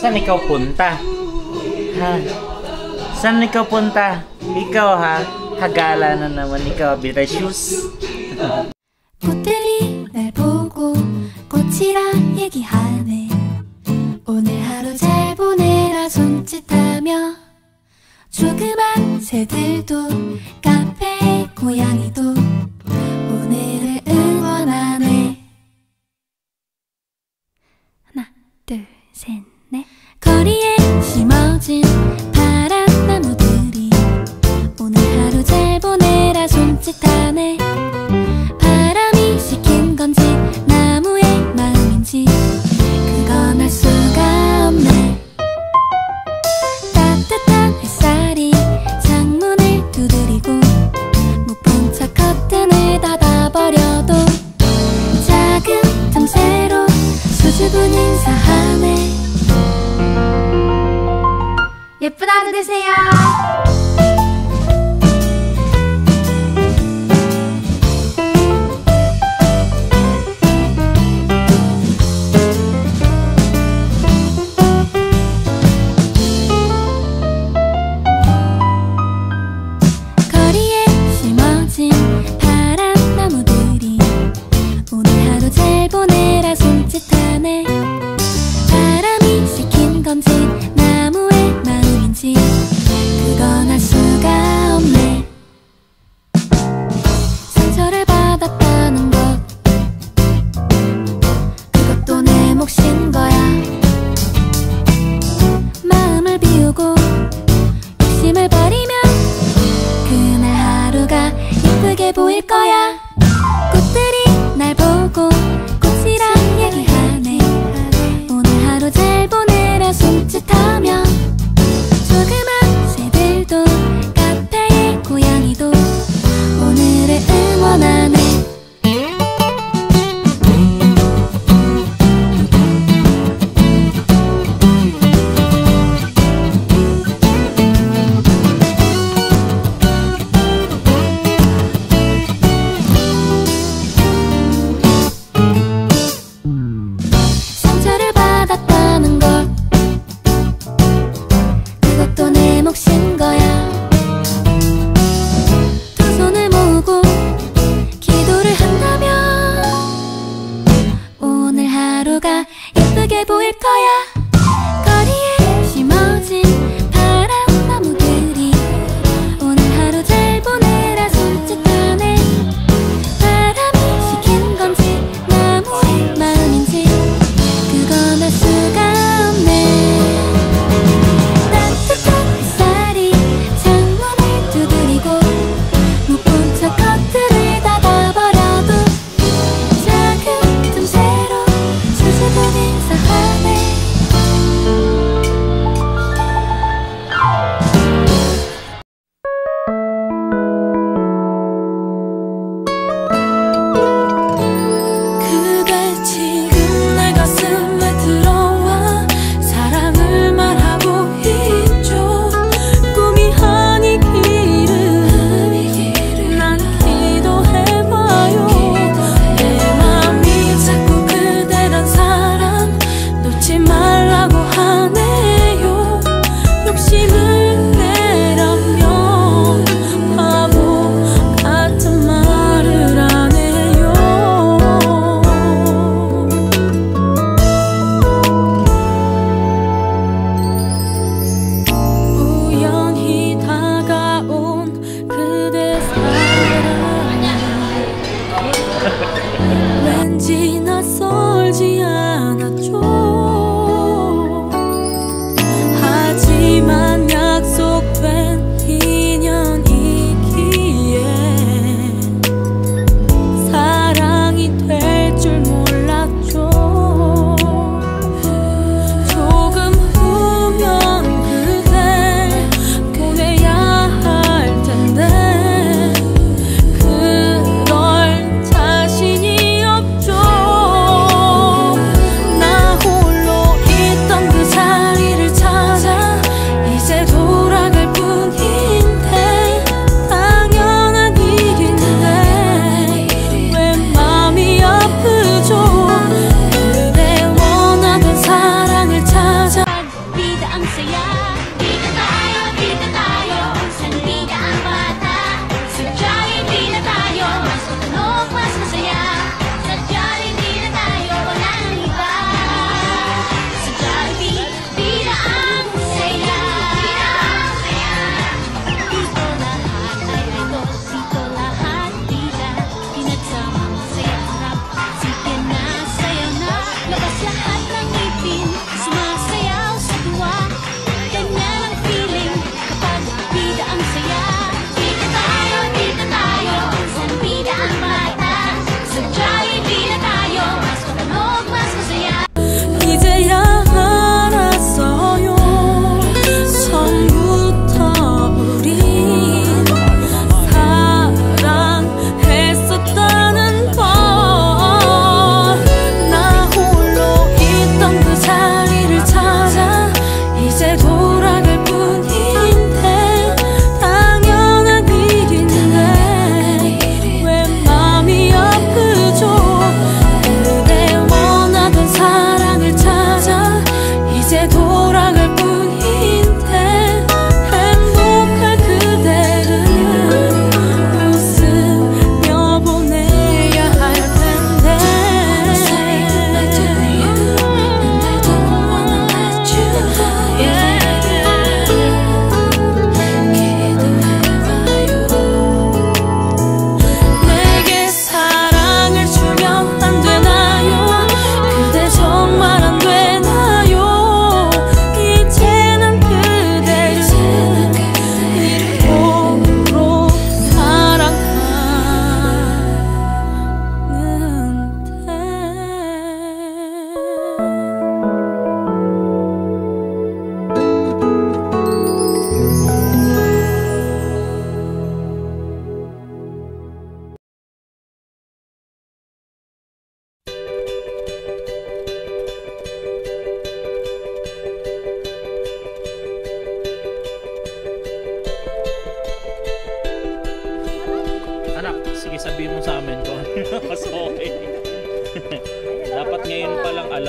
Saan ikaw punta? Ha? Saan ikaw punta? Ikaw ha? Hagala na naman ikaw. Bilay shoes. 꽃들이 날 보고 꽃이랑 얘기하네. 오늘 하루 잘 보내라 손짓하며 조그만 새들도 카페 고양이도 오늘을 응원하네. 하나 둘 셋 넷. 거리에 심어진 파란 나무들이 오늘 하루 잘 보내라 손짓하네. 바람이 시킨 건지 나무의 마음인지 그건 알 수가 없네. 따뜻한 햇살이 창문을 두드리고 못 본 척 커튼을 닫아버려도 작은 틈새로 수줍은 인사하네. 예쁜 하루 되세요. 바람이 시킨 건지 나무의 마음인지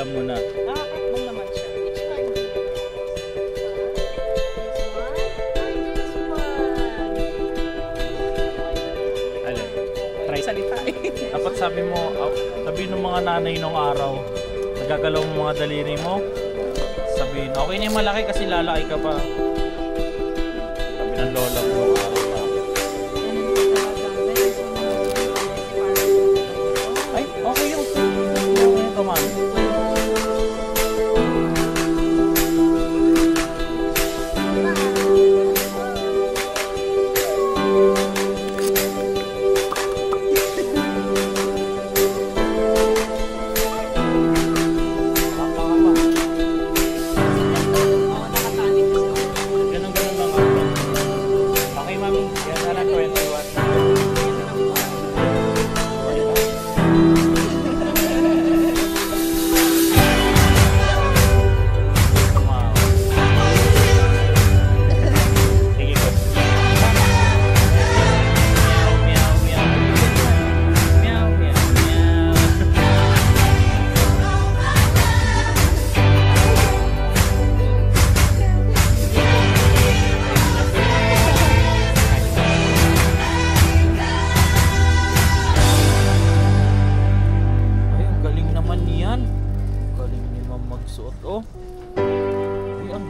alam mo na. Nakakatbong naman siya. Which one? Alin? Try. Salita eh. Dapat sabi mo, sabi ng mga nanay nung araw, nagagalaw mo mga daliri mo, sabihin, okay na yung malaki kasi lalaki ka pa. Sabi ng lola mo nung araw pa. Ay, okay yung man.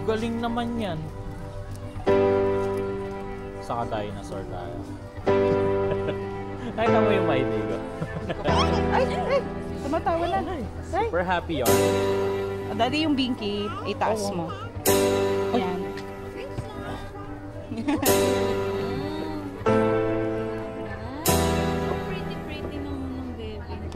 Galing naman yan. Saka dinosaur tayo. Nakita mo yung may digo. Ay! Tumatawa na. Super happy yun. Daddy, yung binky, itaas mo. Yan. Pretty nung baby.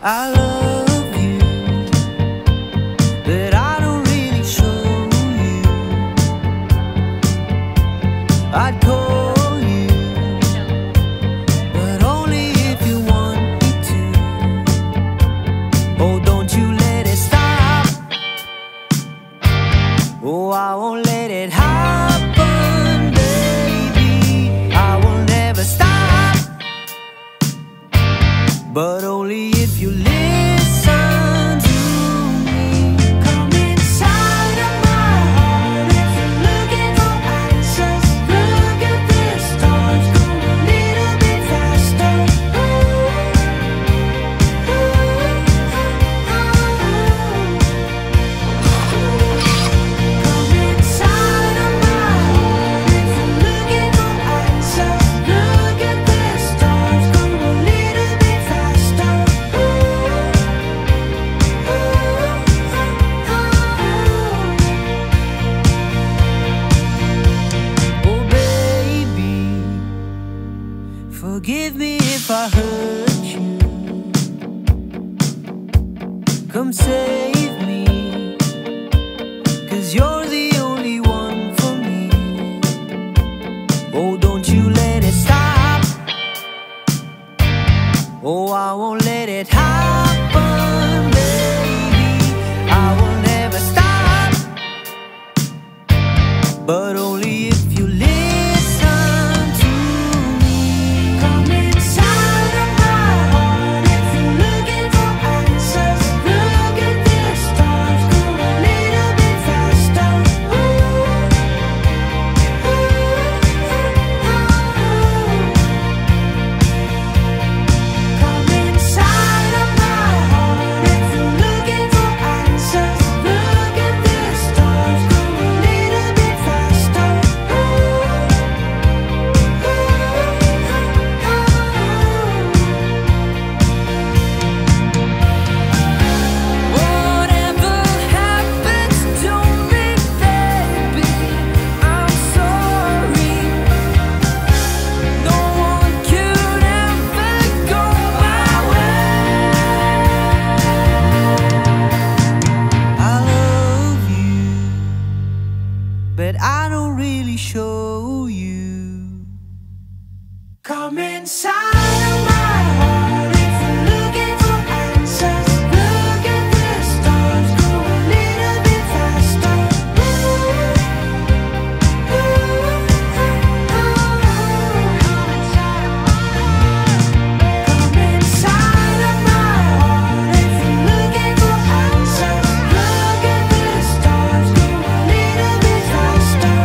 I love you, but I don't really show you. I'd call you, but only if you want me to. Oh, don't you let it stop. Oh, I won't let it happen, baby. I will never stop, but only if you listen really show you. Come inside of my heart if you're looking for answers. Look at the stars, go a little bit faster. Come inside of my heart if you're looking for answers. Look at the stars, go a little bit faster.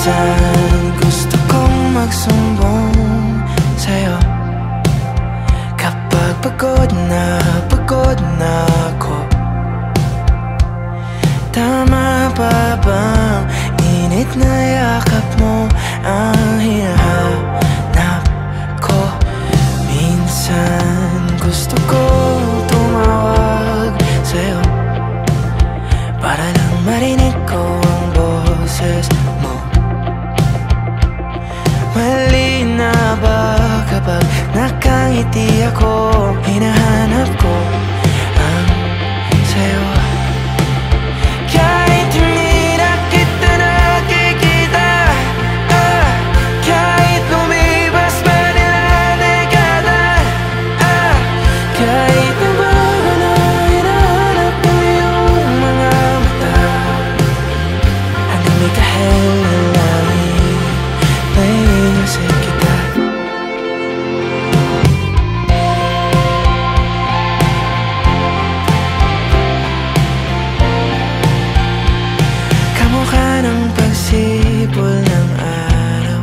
Minsan gusto kong magsumbong sa'yo kapag pagod na ako. Tama pa bang init na yakap mo ang hinahanap ko? Minsan gusto kong tumawag sa'yo para lang marinig ko ang boses mo. Mali na ba kapag nakangiti ako? Hinahanap ko ang sayo. Kahit hindi na kita nakikita, kahit lumipas pa nila dekada, kahit nabago na hinahanap mo yung mga mata, hanggang may kahel na langit naiisip kita. Kamukha ng pagsipol ng araw,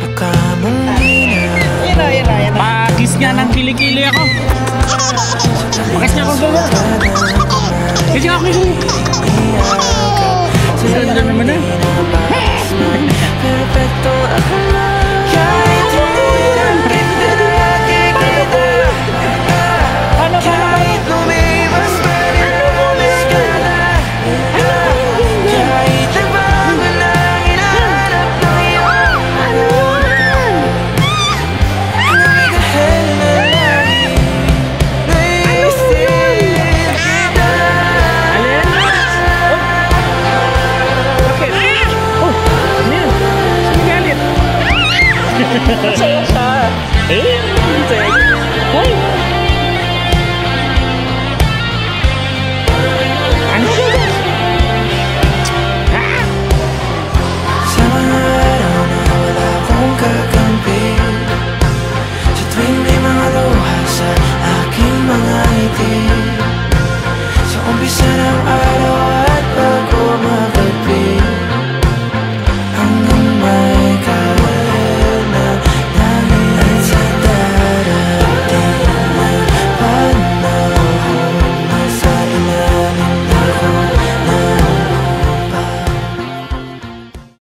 baka mong ginagawa. Pakis nga ng kilikili ako. Pakis niya ako gawin. Kasi ako yung ganda naman na. Perfecto ako na. Kahit hindi na kita nakikita, kahit lumipas pa rin umalis ka na, kahit nabago na hinahanap ng iyong hanggang may kahel na langit naiisip kita. Masaya siya. Masaya. Hoy! Ano siya ba? Sa mga araw na wala akong kakampi, sa tuwing may mga luha sa aking mga ngiti, sa umpisa ng araw